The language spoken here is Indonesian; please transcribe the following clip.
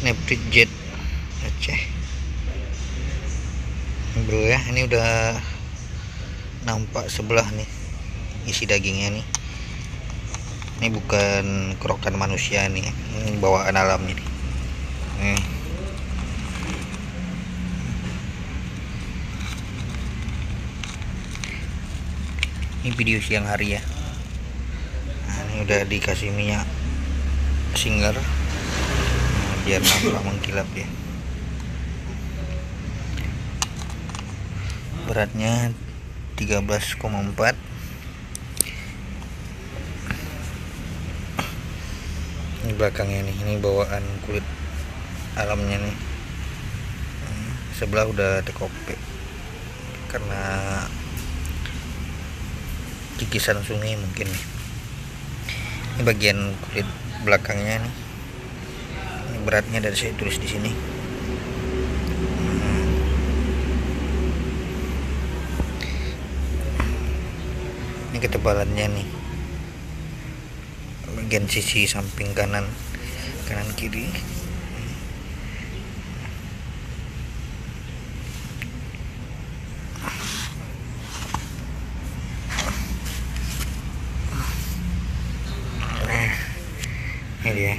Snapdragon Jet Aceh bro ya. Ini udah nampak sebelah nih isi dagingnya nih. Ini bukan kerokan manusia nih, ini bawaan alam ini. Ini video siang hari ya. Nah, ini udah dikasih minyak singer, biar nampak mengkilap ya. Beratnya 13,4. Ini belakangnya nih, ini bawaan kulit alamnya nih. Sebelah udah tekopek karena kikisan sungai mungkin nih. Ini bagian kulit belakangnya nih. Ini beratnya dari saya tulis di sini. Ini ketebalannya nih, bagian sisi samping kanan kiri. Ini dia.